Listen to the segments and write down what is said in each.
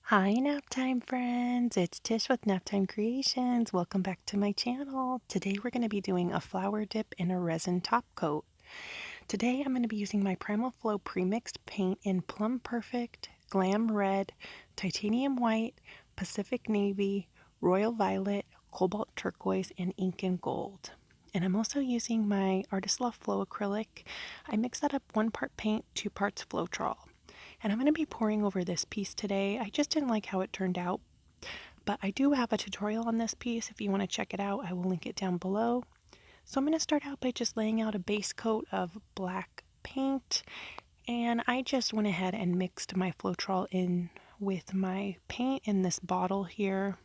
Hi, Naptime friends! It's Tish with Naptime Creations. Welcome back to my channel. Today we're going to be doing a flower dip in a resin top coat. Today I'm going to be using my Primal Flow premixed paint in Plum Perfect, Glam Red, Titanium White, Pacific Navy, Royal Violet, Cobalt Turquoise, and Ink and Gold. And I'm also using my Artisan Flow acrylic. I mix that up 1 part paint, 2 parts Floetrol. And I'm going to be pouring over this piece today. I just didn't like how it turned out, but I do have a tutorial on this piece. If you want to check it out, I will link it down below. So I'm going to start out by just laying out a base coat of black paint, and I just went ahead and mixed my Floetrol in with my paint in this bottle here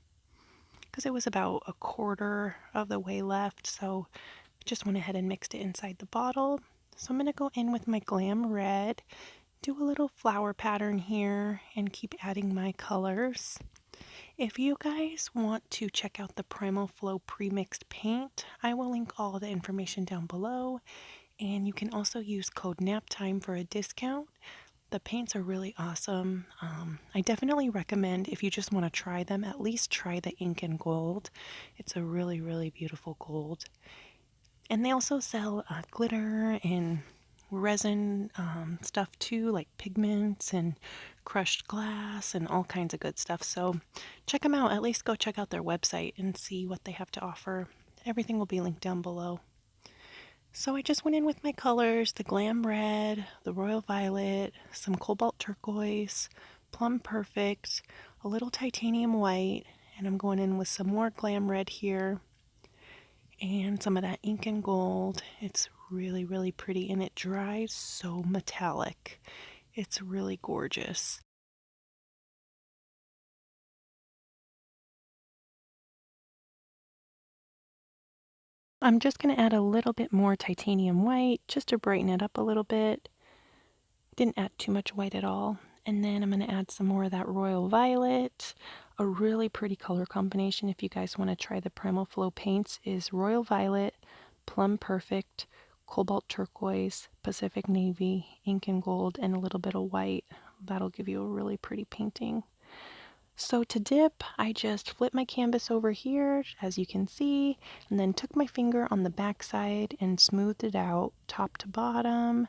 because it was about a quarter of the way left, so I just went ahead and mixed it inside the bottle. So I'm going to go in with my Glam Red, do a little flower pattern here, and keep adding my colors. If you guys want to check out the Primal Flow premixed paint, I will link all the information down below, and you can also use code NAPTIME for a discount. The paints are really awesome. I definitely recommend, if you just want to try them, at least try the Ink and Gold. It's a really, really beautiful gold. And they also sell glitter and resin stuff too, like pigments and crushed glass and all kinds of good stuff. So check them out. At least go check out their website and see what they have to offer. Everything will be linked down below. So I just went in with my colors, the Glam Red, the Royal Violet, some Cobalt Turquoise, Plum Perfect, a little Titanium White, and I'm going in with some more Glam Red here and some of that Ink and Gold. It's really, really pretty, and it dries so metallic. It's really gorgeous. I'm just going to add a little bit more titanium white just to brighten it up a little bit. Didn't add too much white at all. And then I'm going to add some more of that Royal Violet. A really pretty color combination, if you guys want to try the Primal Flow paints, is Royal Violet, Plum Perfect, Cobalt Turquoise, Pacific Navy, Ink and Gold, and a little bit of white. That'll give you a really pretty painting. So to dip, I just flipped my canvas over here, as you can see, and then took my finger on the back side and smoothed it out top to bottom.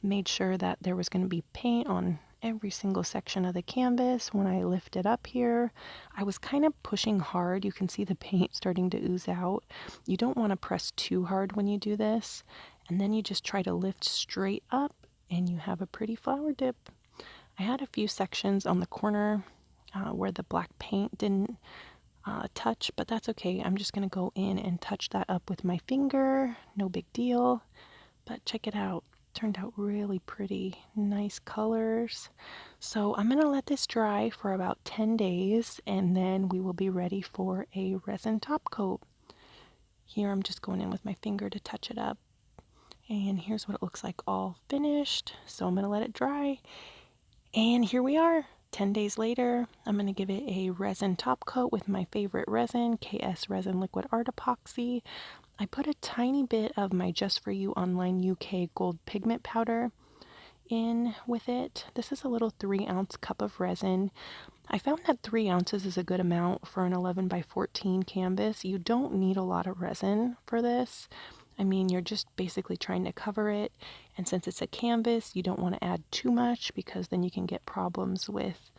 Made sure that there was going to be paint on every single section of the canvas. When I lift it up here, I was kind of pushing hard. You can see the paint starting to ooze out. You don't want to press too hard when you do this, and then you just try to lift straight up and you have a pretty flower dip. I had a few sections on the corner where the black paint didn't touch, but that's okay. I'm just going to go in and touch that up with my finger. No big deal, but check it out. Turned out really pretty. Nice colors. So I'm going to let this dry for about 10 days, and then we will be ready for a resin top coat. Here I'm just going in with my finger to touch it up, and here's what it looks like all finished. So I'm going to let it dry, and here we are. 10 days later, I'm going to give it a resin top coat with my favorite resin, KS Resin Liquid Art Epoxy. I put a tiny bit of my Just For You Online UK Gold Pigment Powder in with it. This is a little 3-ounce cup of resin. I found that 3 ounces is a good amount for an 11 by 14 canvas. You don't need a lot of resin for this. I mean, you're just basically trying to cover it, and since it's a canvas, you don't want to add too much because then you can get problems with,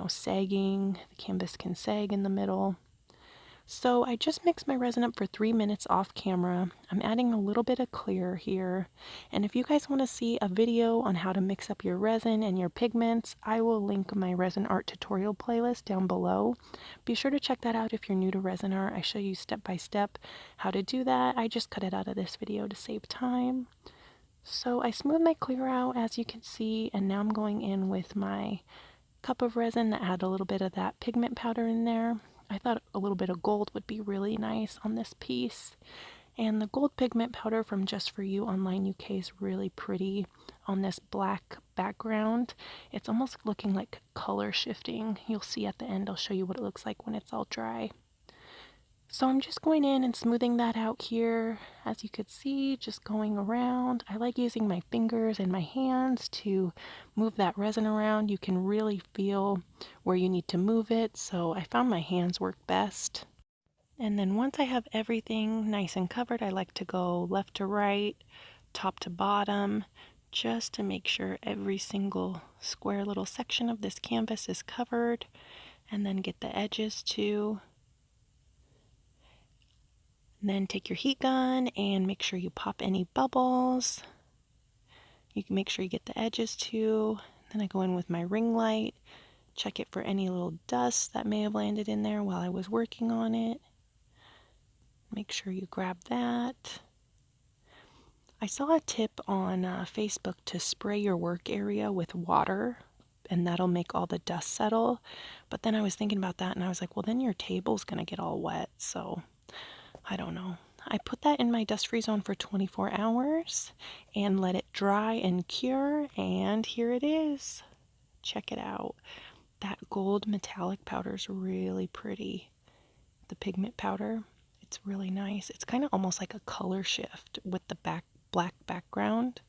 sagging. The canvas can sag in the middle. So I just mixed my resin up for 3 minutes off camera. I'm adding a little bit of clear here. And if you guys want to see a video on how to mix up your resin and your pigments, I will link my resin art tutorial playlist down below. Be sure to check that out if you're new to resin art. I show you step by step how to do that. I just cut it out of this video to save time. So I smoothed my clear out, as you can see, and now I'm going in with my cup of resin to add a little bit of that pigment powder in there. I thought a little bit of gold would be really nice on this piece. And the gold pigment powder from Just For You Online UK is really pretty on this black background. It's almost looking like color shifting. You'll see at the end, I'll show you what it looks like when it's all dry. So I'm just going in and smoothing that out here. As you could see, just going around. I like using my fingers and my hands to move that resin around. You can really feel where you need to move it, so I found my hands work best. And then once I have everything nice and covered, I like to go left to right, top to bottom, just to make sure every single square little section of this canvas is covered, and then get the edges too. And then take your heat gun and make sure you pop any bubbles. You can make sure you get the edges too. Then I go in with my ring light, check it for any little dust that may have landed in there while I was working on it. Make sure you grab that. I saw a tip on Facebook to spray your work area with water, and that'll make all the dust settle. But then I was thinking about that and I was like, well, then your table's gonna get all wet, so I don't know. I put that in my dust-free zone for 24 hours and let it dry and cure, and here it is. Check it out. That gold metallic powder is really pretty. The pigment powder, it's really nice. It's kind of almost like a color shift with the black background,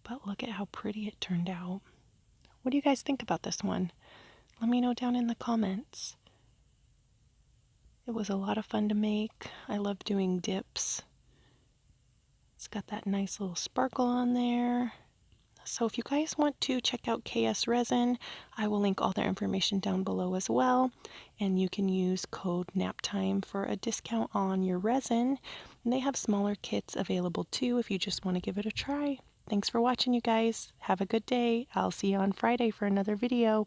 but look at how pretty it turned out. What do you guys think about this one? Let me know down in the comments. It was a lot of fun to make. I love doing dips. It's got that nice little sparkle on there. So if you guys want to check out KS Resin, I will link all their information down below as well. And you can use code NAPTIME for a discount on your resin. And they have smaller kits available too if you just want to give it a try. Thanks for watching, you guys. Have a good day. I'll see you on Friday for another video.